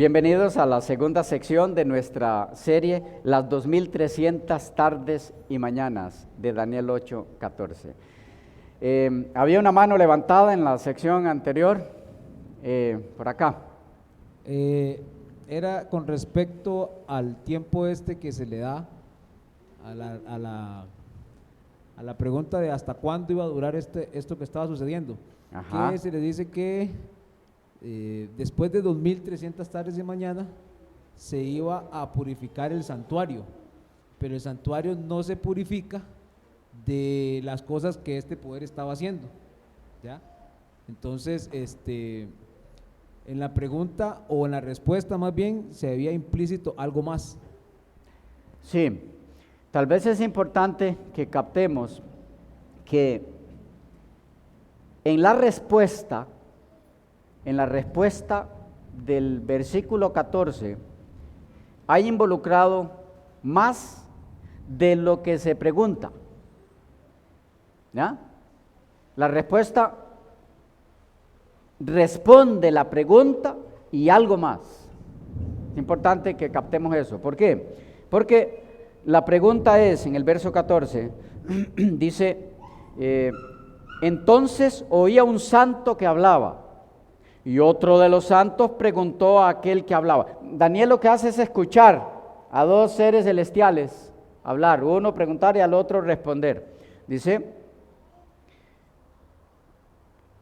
Bienvenidos a la segunda sección de nuestra serie, las 2300 tardes y mañanas de Daniel 8:14. Había una mano levantada en la sección anterior, por acá. Era con respecto al tiempo que se le da a la pregunta de hasta cuándo iba a durar esto que estaba sucediendo. Ajá. Que se le dice que después de 2300 tardes y mañana se iba a purificar el santuario, pero el santuario no se purifica de las cosas que este poder estaba haciendo, ¿ya? Entonces, en la pregunta o en la respuesta más bien se había implícito algo más. Sí, tal vez es importante que captemos que en la respuesta del versículo 14, hay involucrado más de lo que se pregunta, ¿ya? La respuesta responde la pregunta y algo más. Es importante que captemos eso. ¿Por qué? Porque la pregunta es, en el verso 14, dice, entonces oía un santo que hablaba, y otro de los santos preguntó a aquel que hablaba. Daniel lo que hace es escuchar a dos seres celestiales hablar, uno preguntar y al otro responder. Dice,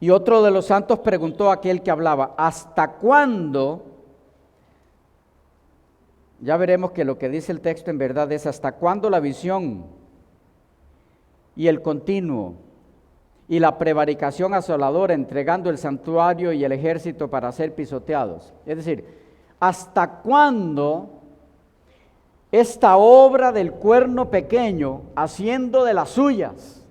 y otro de los santos preguntó a aquel que hablaba, ¿hasta cuándo? Ya veremos que lo que dice el texto en verdad es hasta cuándo la visión y el continuo y la prevaricación asoladora, entregando el santuario y el ejército para ser pisoteados. Es decir, ¿hasta cuándo esta obra del cuerno pequeño haciendo de las suyas,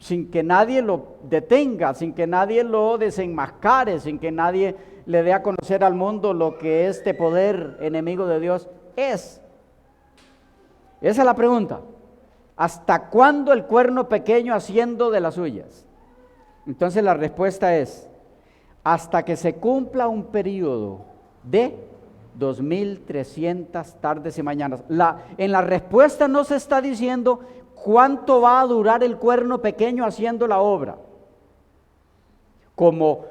sin que nadie lo detenga, sin que nadie lo desenmascare, sin que nadie le dé a conocer al mundo lo que este poder enemigo de Dios es? Esa es la pregunta. ¿Hasta cuándo el cuerno pequeño haciendo de las suyas? Entonces la respuesta es, hasta que se cumpla un periodo de 2300 tardes y mañanas. En la respuesta no se está diciendo cuánto va a durar el cuerno pequeño haciendo la obra, como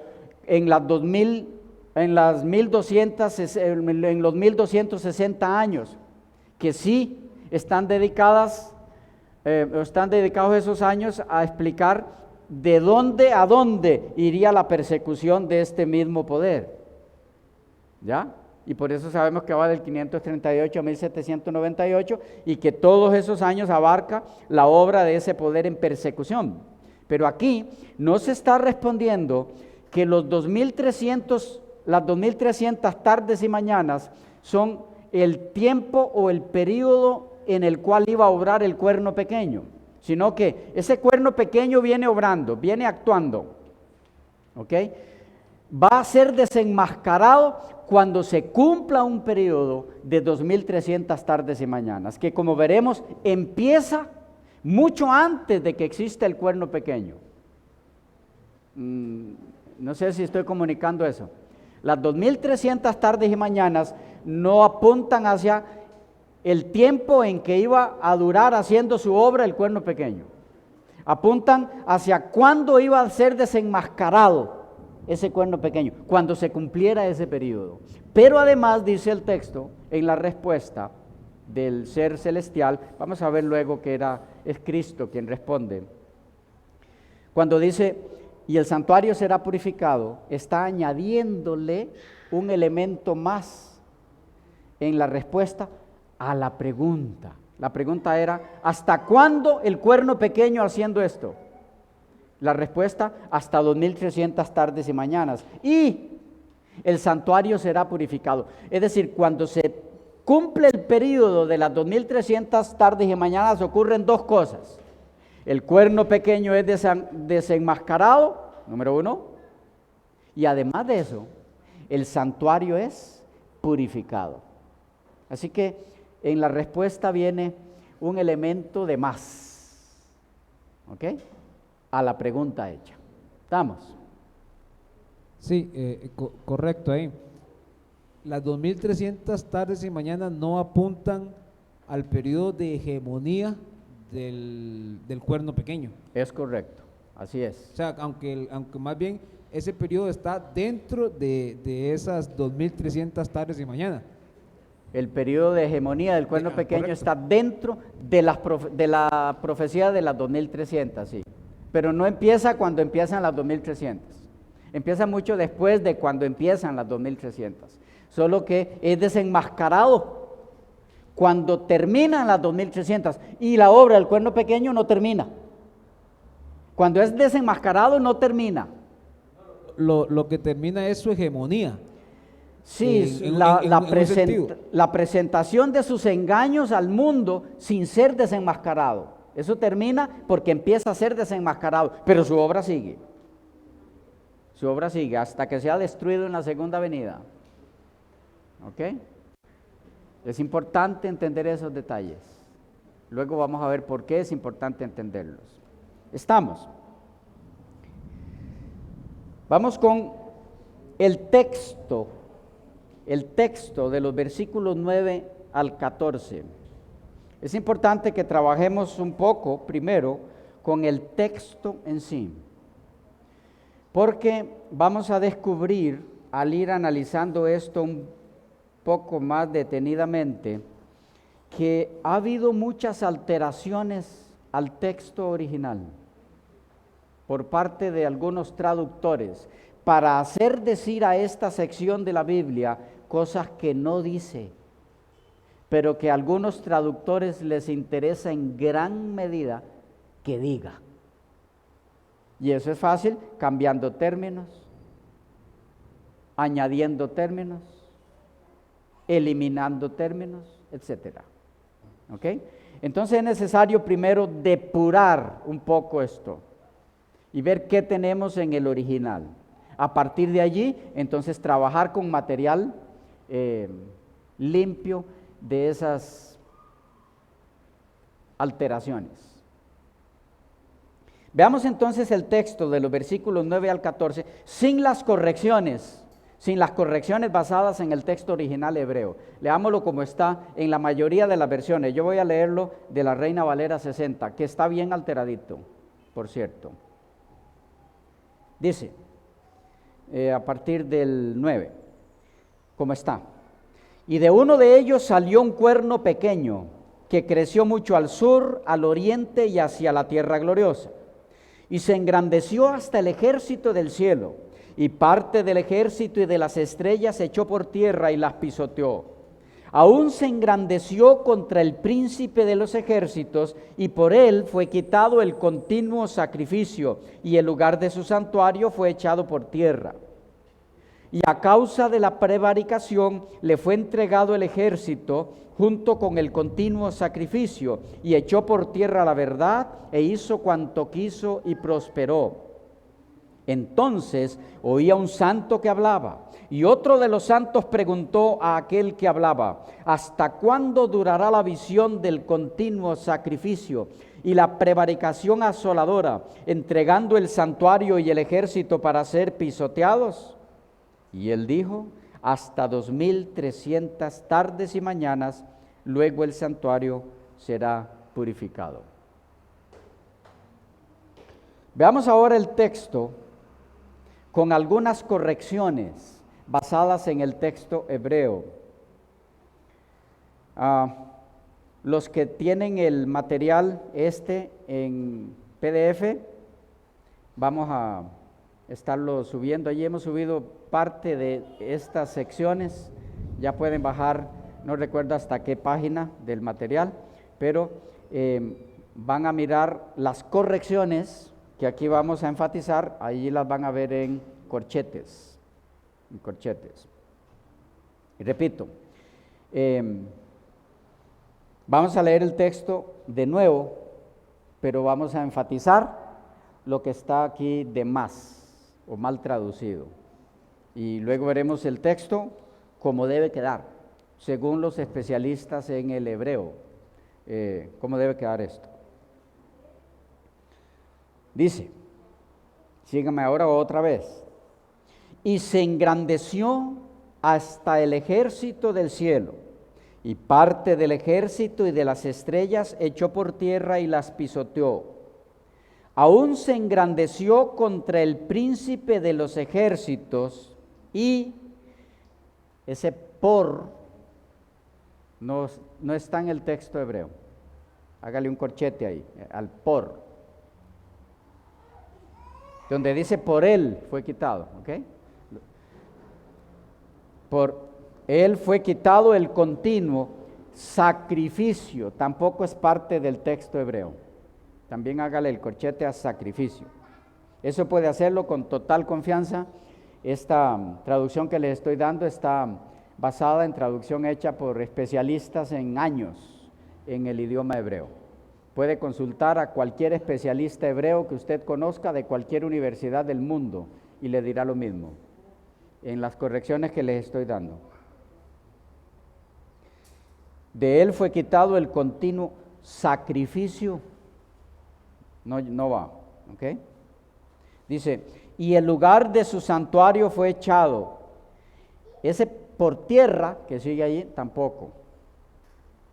en los 1260 años, que sí están dedicados esos años a explicar de dónde a dónde iría la persecución de este mismo poder, ¿ya? Y por eso sabemos que va del 538 a 1798 y que todos esos años abarca la obra de ese poder en persecución. Pero aquí no se está respondiendo que las 2300 tardes y mañanas son el tiempo o el periodo en el cual iba a obrar el cuerno pequeño, sino que ese cuerno pequeño viene obrando, viene actuando, ¿ok? Va a ser desenmascarado cuando se cumpla un periodo de 2300 tardes y mañanas, que como veremos empieza mucho antes de que exista el cuerno pequeño. No sé si estoy comunicando eso. Las 2300 tardes y mañanas no apuntan hacia el tiempo en que iba a durar haciendo su obra el cuerno pequeño. Apuntan hacia cuándo iba a ser desenmascarado ese cuerno pequeño, cuando se cumpliera ese periodo. Pero además dice el texto, en la respuesta del ser celestial, vamos a ver luego que es Cristo quien responde. Cuando dice, y el santuario será purificado, está añadiéndole un elemento más en la respuesta a la pregunta. La pregunta era, ¿hasta cuándo el cuerno pequeño haciendo esto? La respuesta, hasta 2300 tardes y mañanas. Y el santuario será purificado. Es decir, cuando se cumple el periodo de las 2300 tardes y mañanas ocurren dos cosas. El cuerno pequeño es desenmascarado, número uno, y además de eso, el santuario es purificado. Así que en la respuesta viene un elemento de más, ¿ok? A la pregunta hecha. ¿Estamos? Sí, correcto ahí. las 2300 tardes y mañanas no apuntan al periodo de hegemonía del cuerno pequeño. Es correcto, así es. O sea, aunque más bien ese periodo está dentro de esas 2300 tardes y mañanas. El periodo de hegemonía del cuerno pequeño correcto. está dentro de la profecía de las 2300, sí. Pero no empieza cuando empiezan las 2300. Empieza mucho después de cuando empiezan las 2300. Solo que es desenmascarado cuando terminan las 2300 y la obra del cuerno pequeño no termina. Cuando es desenmascarado no termina. Lo que termina es su hegemonía. Sí, en un sentido. la presentación de sus engaños al mundo sin ser desenmascarado. Eso termina porque empieza a ser desenmascarado, pero su obra sigue. Su obra sigue hasta que sea destruido en la segunda venida. ¿Ok? Es importante entender esos detalles. Luego vamos a ver por qué es importante entenderlos. Estamos. Vamos con el texto de los versículos 9 al 14. Es importante que trabajemos un poco primero con el texto en sí, porque vamos a descubrir al ir analizando esto un poco más detenidamente que ha habido muchas alteraciones al texto original por parte de algunos traductores para hacer decir a esta sección de la Biblia cosas que no dice, pero que a algunos traductores les interesa en gran medida que diga. Y eso es fácil, cambiando términos, añadiendo términos, eliminando términos, etcétera. ¿Ok? Entonces es necesario primero depurar un poco esto y ver qué tenemos en el original. A partir de allí, entonces trabajar con material limpio de esas alteraciones. Veamos entonces el texto de los versículos 9 al 14 sin las correcciones basadas en el texto original hebreo. Leámoslo como está en la mayoría de las versiones. Yo voy a leerlo de la Reina Valera 60, que está bien alteradito, por cierto. Dice, a partir del 9, como está. Y de uno de ellos salió un cuerno pequeño, que creció mucho al sur, al oriente y hacia la tierra gloriosa. Y se engrandeció hasta el ejército del cielo, y parte del ejército y de las estrellas echó por tierra y las pisoteó. Aún se engrandeció contra el príncipe de los ejércitos, y por él fue quitado el continuo sacrificio, y el lugar de su santuario fue echado por tierra. Y a causa de la prevaricación le fue entregado el ejército junto con el continuo sacrificio, y echó por tierra la verdad, e hizo cuanto quiso y prosperó. Entonces oía un santo que hablaba, y otro de los santos preguntó a aquel que hablaba: ¿hasta cuándo durará la visión del continuo sacrificio y la prevaricación asoladora, entregando el santuario y el ejército para ser pisoteados? Y él dijo: hasta 2300 tardes y mañanas, luego el santuario será purificado. Veamos ahora el texto con algunas correcciones basadas en el texto hebreo. Los que tienen el material en PDF, vamos a estarlo subiendo. Allí hemos subido parte de estas secciones, ya pueden bajar, no recuerdo hasta qué página del material, pero van a mirar las correcciones que aquí vamos a enfatizar, allí las van a ver en corchetes. Y repito, vamos a leer el texto de nuevo, pero vamos a enfatizar lo que está aquí de más o mal traducido. Y luego veremos el texto como debe quedar, según los especialistas en el hebreo, cómo debe quedar esto. Dice, síganme ahora otra vez. Y se engrandeció hasta el ejército del cielo, y parte del ejército y de las estrellas echó por tierra y las pisoteó. Aún se engrandeció contra el príncipe de los ejércitos, y ese por no está en el texto hebreo. Hágale un corchete ahí, al por. Donde dice por él fue quitado, ¿ok? Por él fue quitado el continuo sacrificio, tampoco es parte del texto hebreo. También hágale el corchete a sacrificio. Eso puede hacerlo con total confianza. Esta traducción que les estoy dando está basada en traducción hecha por especialistas en años en el idioma hebreo. Puede consultar a cualquier especialista hebreo que usted conozca de cualquier universidad del mundo y le dirá lo mismo en las correcciones que les estoy dando. De él fue quitado el continuo sacrificio. No va, ¿ok? Dice, y el lugar de su santuario fue echado. Ese por tierra, que sigue ahí, tampoco.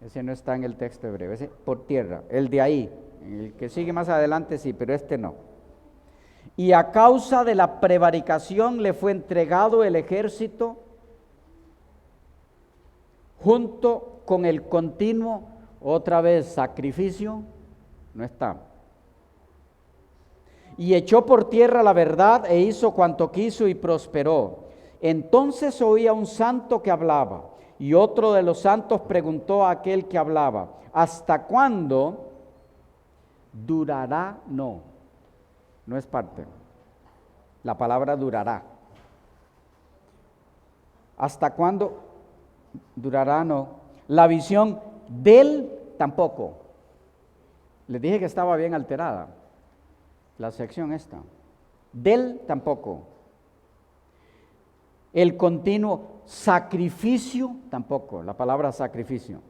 Ese no está en el texto hebreo, ese por tierra. El de ahí, el que sigue más adelante sí, pero este no. Y a causa de la prevaricación le fue entregado el ejército junto con el continuo, otra vez sacrificio, no está. Y echó por tierra la verdad e hizo cuanto quiso y prosperó. Entonces oía un santo que hablaba, y otro de los santos preguntó a aquel que hablaba, ¿hasta cuándo durará? No es parte. La palabra durará. ¿Hasta cuándo durará? No. La visión del tampoco. Les dije que estaba bien alterada la sección esta. Del tampoco. El continuo sacrificio tampoco, la palabra sacrificio.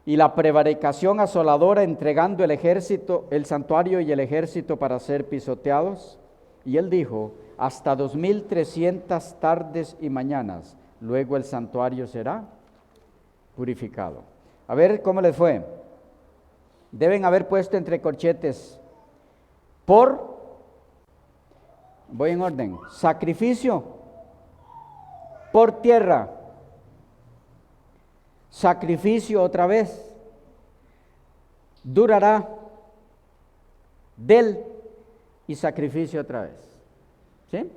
Y la prevaricación asoladora entregando el ejército, el santuario y el ejército para ser pisoteados. Y él dijo, hasta 2300 tardes y mañanas, luego el santuario será purificado. A ver cómo les fue. Deben haber puesto entre corchetes voy en orden, sacrificio, por tierra, sacrificio otra vez, durará, del y sacrificio otra vez. ¿Sí?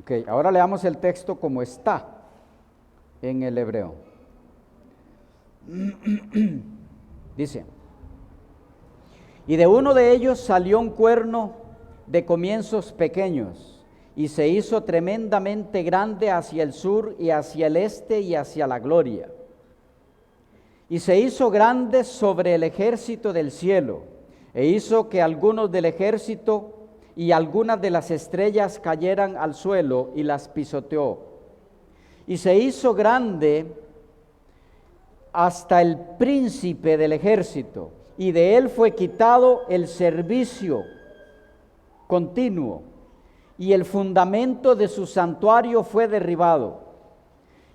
Ok, ahora leamos el texto como está en el hebreo. Dice, y de uno de ellos salió un cuerno de comienzos pequeños, y se hizo tremendamente grande hacia el sur y hacia el este y hacia la gloria. Y se hizo grande sobre el ejército del cielo, e hizo que algunos del ejército y algunas de las estrellas cayeran al suelo y las pisoteó. Y se hizo grande hasta el príncipe del ejército, y de él fue quitado el servicio continuo, y el fundamento de su santuario fue derribado,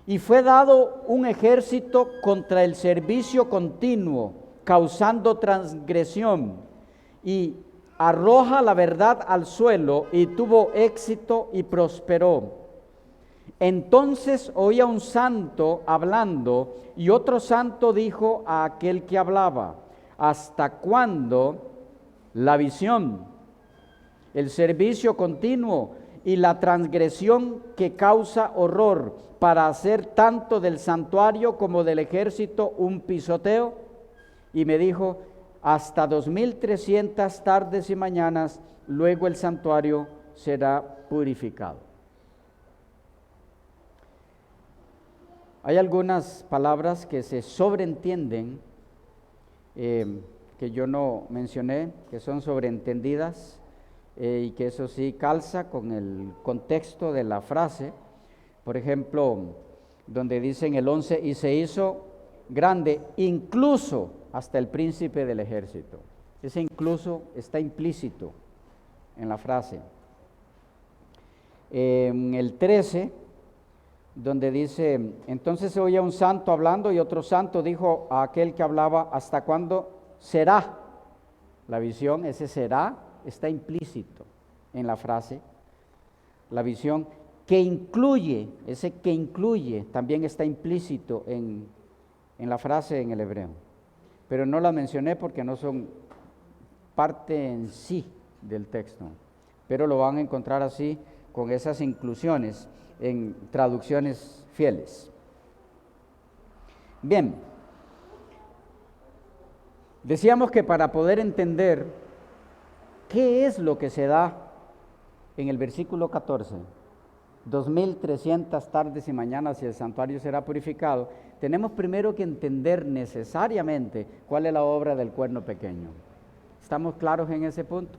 y fue dado un ejército contra el servicio continuo, causando transgresión, y arroja la verdad al suelo, y tuvo éxito y prosperó. Entonces oía un santo hablando, y otro santo dijo a aquel que hablaba, ¿hasta cuándo la visión, el servicio continuo y la transgresión que causa horror para hacer tanto del santuario como del ejército un pisoteo? Y me dijo, hasta 2300 tardes y mañanas, luego el santuario será purificado. Hay algunas palabras que se sobreentienden, que yo no mencioné, que son sobreentendidas, y que eso sí calza con el contexto de la frase. Por ejemplo, donde dice en el 11, y se hizo grande incluso hasta el príncipe del ejército. Ese incluso está implícito en la frase. en el 13, donde dice, entonces se oía un santo hablando y otro santo dijo a aquel que hablaba, ¿hasta cuándo será la visión? Ese será está implícito en la frase. La visión que incluye, ese que incluye también está implícito en la frase en el hebreo. Pero no la mencioné porque no son parte en sí del texto, pero lo van a encontrar así con esas inclusiones en traducciones fieles. Bien, decíamos que para poder entender qué es lo que se da en el versículo 14, 2300 tardes y mañanas y el santuario será purificado, tenemos primero que entender necesariamente cuál es la obra del cuerno pequeño. ¿Estamos claros en ese punto?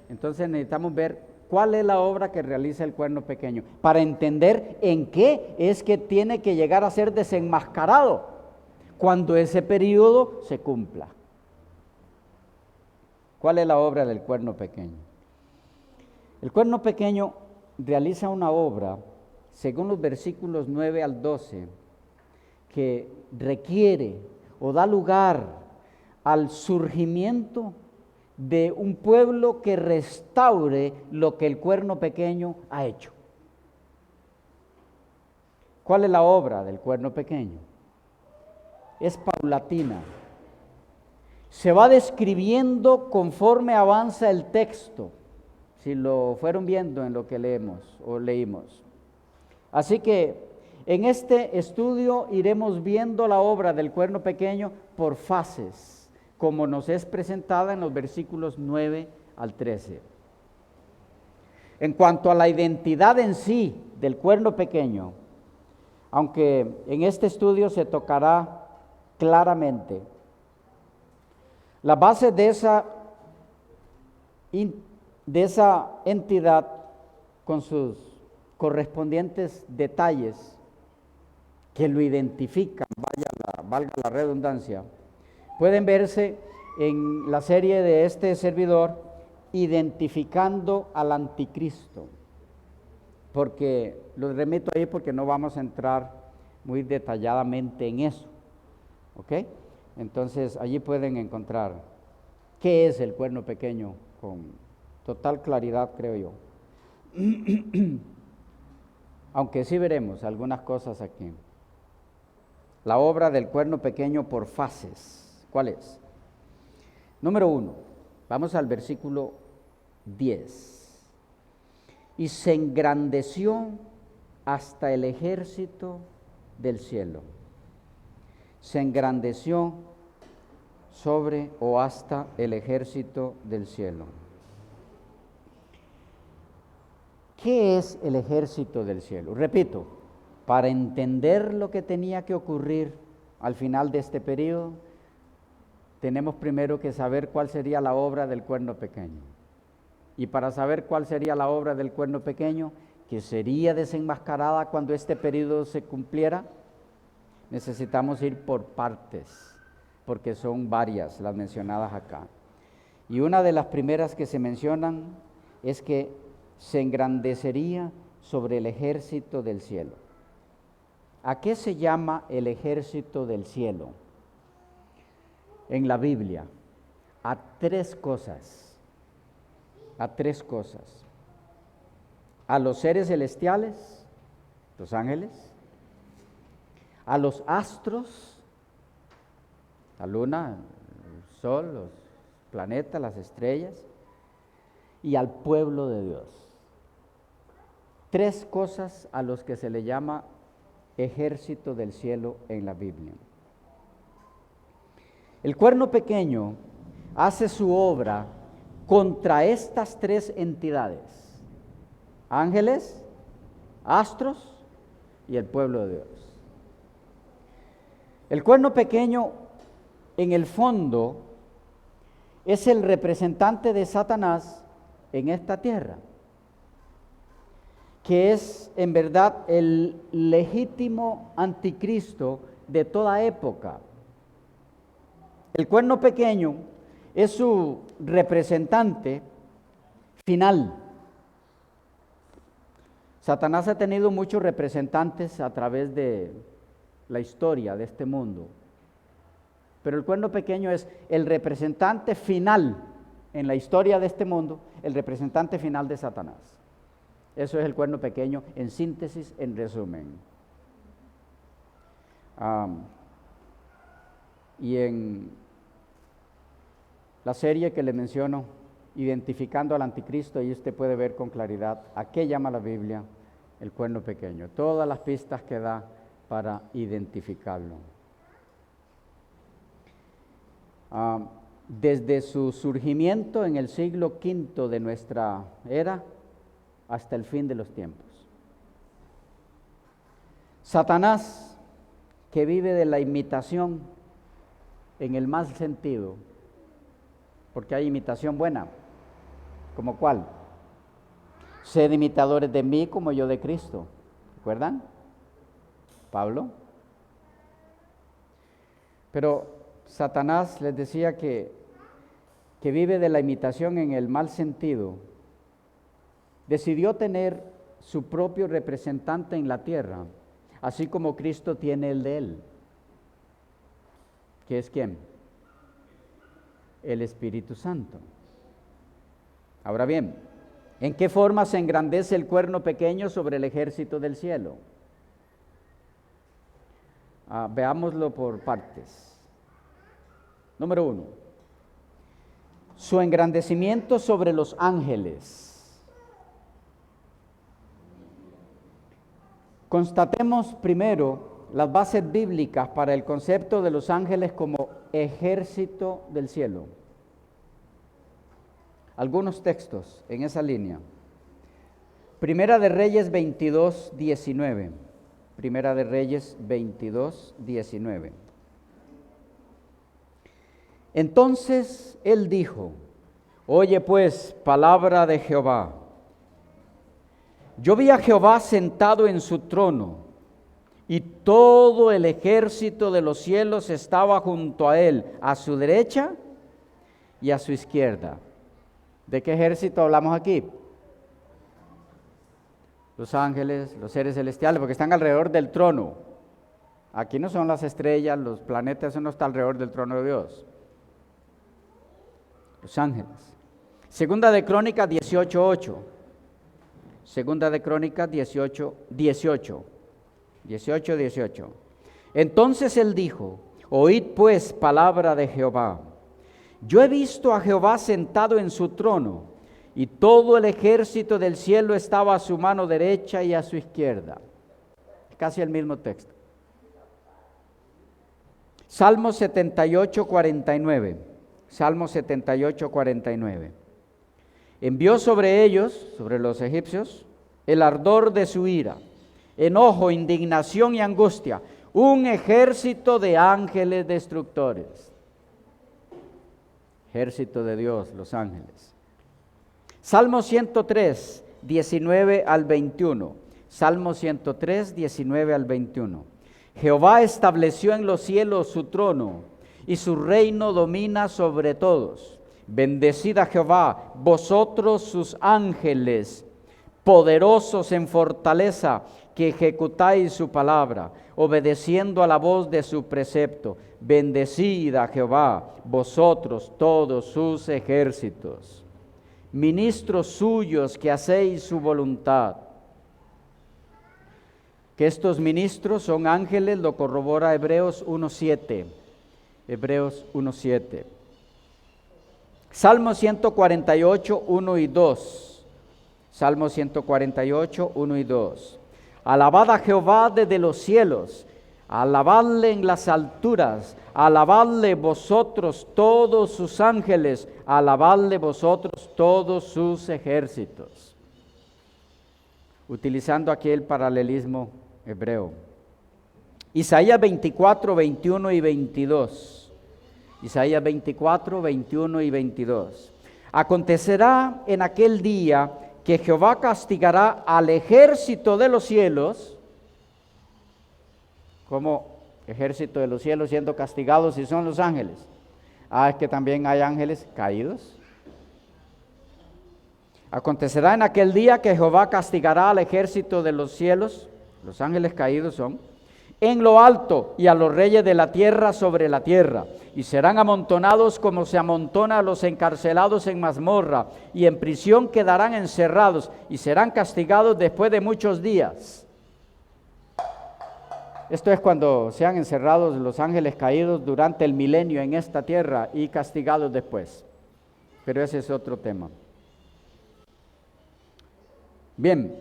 Entonces necesitamos ver cuál es la obra que realiza el cuerno pequeño, para entender en qué es que tiene que llegar a ser desenmascarado cuando ese periodo se cumpla. ¿Cuál es la obra del cuerno pequeño? El cuerno pequeño realiza una obra, según los versículos 9 al 12, que requiere o da lugar al surgimiento de un pueblo que restaure lo que el cuerno pequeño ha hecho. ¿Cuál es la obra del cuerno pequeño? Es paulatina. Se va describiendo conforme avanza el texto, si lo fueron viendo en lo que leemos o leímos. Así que en este estudio iremos viendo la obra del cuerno pequeño por fases, como nos es presentada en los versículos 9 al 13. En cuanto a la identidad en sí del cuerno pequeño, aunque en este estudio se tocará claramente la base de esa entidad con sus correspondientes detalles que lo identifican, valga la redundancia, pueden verse en la serie de este servidor, Identificando al Anticristo, porque lo remito ahí porque no vamos a entrar muy detalladamente en eso, ¿ok? Entonces allí pueden encontrar qué es el cuerno pequeño con total claridad, creo yo. Aunque sí veremos algunas cosas aquí. La obra del cuerno pequeño por fases. ¿Cuál es? Número 1, vamos al versículo 10. Y se engrandeció hasta el ejército del cielo. Se engrandeció sobre o hasta el ejército del cielo. ¿Qué es el ejército del cielo? Repito, para entender lo que tenía que ocurrir al final de este periodo, tenemos primero que saber cuál sería la obra del cuerno pequeño. Y para saber cuál sería la obra del cuerno pequeño, que sería desenmascarada cuando este periodo se cumpliera, necesitamos ir por partes, porque son varias las mencionadas acá. Y una de las primeras que se mencionan es que se engrandecería sobre el ejército del cielo. ¿A qué se llama el ejército del cielo? En la Biblia, a tres cosas. A tres cosas. A los seres celestiales, los ángeles, a los astros, la luna, el sol, los planetas, las estrellas, y al pueblo de Dios. Tres cosas a los que se le llama ejército del cielo en la Biblia. El cuerno pequeño hace su obra contra estas tres entidades: ángeles, astros y el pueblo de Dios. El cuerno pequeño, en el fondo, es el representante de Satanás en esta tierra, que es en verdad el legítimo anticristo de toda época. El cuerno pequeño es su representante final. Satanás ha tenido muchos representantes a través de la historia de este mundo, pero el cuerno pequeño es el representante final en la historia de este mundo, el representante final de Satanás. Eso es el cuerno pequeño en síntesis, en resumen. Y en la serie que le menciono, Identificando al Anticristo, ahí usted puede ver con claridad a qué llama la Biblia el cuerno pequeño. Todas las pistas que da para identificarlo. Desde su surgimiento en el siglo V de nuestra era hasta el fin de los tiempos. Satanás, que vive de la imitación en el mal sentido, porque hay imitación buena, ¿como cuál? Sed imitadores de mí como yo de Cristo. ¿Recuerdan? Pablo. Pero Satanás les decía que vive de la imitación en el mal sentido. Decidió tener su propio representante en la tierra, así como Cristo tiene el de él. ¿Qué es quién? El Espíritu Santo. Ahora bien, ¿en qué forma se engrandece el cuerno pequeño sobre el ejército del cielo? Veámoslo por partes. Número 1. Su engrandecimiento sobre los ángeles. Constatemos primero las bases bíblicas para el concepto de los ángeles como ejército del cielo. Algunos textos en esa línea. Primera de Reyes 22, 19. Primera de Reyes 22, 19. Entonces él dijo: oye pues, palabra de Jehová. Yo vi a Jehová sentado en su trono, y todo el ejército de los cielos estaba junto a él, a su derecha y a su izquierda. ¿De qué ejército hablamos aquí? Los ángeles, los seres celestiales, porque están alrededor del trono. Aquí no son las estrellas, los planetas, eso no está alrededor del trono de Dios. Los ángeles. Segunda de Crónicas 18:8. Segunda de Crónicas 18:18. Entonces él dijo: oíd pues palabra de Jehová. Yo he visto a Jehová sentado en su trono, y todo el ejército del cielo estaba a su mano derecha y a su izquierda. Casi el mismo texto. Salmo 78:49. Salmo 78:49. Envió sobre ellos, sobre los egipcios, el ardor de su ira, enojo, indignación y angustia, un ejército de ángeles destructores. Ejército de Dios, los ángeles. Salmo 103, 19 al 21. Salmo 103, 19 al 21. Jehová estableció en los cielos su trono, y su reino domina sobre todos. Bendecid a Jehová, vosotros sus ángeles, poderosos en fortaleza, que ejecutáis su palabra, obedeciendo a la voz de su precepto. Bendecid a Jehová, vosotros todos sus ejércitos, ministros suyos que hacéis su voluntad. Que estos ministros son ángeles lo corrobora Hebreos 1:7. Hebreos 1:7. Salmo 148, 1 y 2. Salmo 148, 1 y 2. Alabad a Jehová desde los cielos, alabadle en las alturas, alabadle vosotros todos sus ángeles, alabadle vosotros todos sus ejércitos. Utilizando aquí el paralelismo hebreo. Isaías 24, 21 y 22. Isaías 24, 21 y 22. Acontecerá en aquel día que Jehová castigará al ejército de los cielos. Como ejército de los cielos siendo castigados si son los ángeles. Es que también hay ángeles caídos. Acontecerá en aquel día que Jehová castigará al ejército de los cielos, los ángeles caídos son, en lo alto, y a los reyes de la tierra sobre la tierra, y serán amontonados como se amontona a los encarcelados en mazmorra, y en prisión quedarán encerrados, y serán castigados después de muchos días. Esto es cuando sean encerrados los ángeles caídos durante el milenio en esta tierra y castigados después. Pero ese es otro tema. Bien,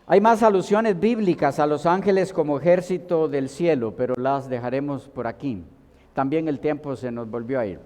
hay más alusiones bíblicas a los ángeles como ejército del cielo, pero las dejaremos por aquí. También el tiempo se nos volvió a ir.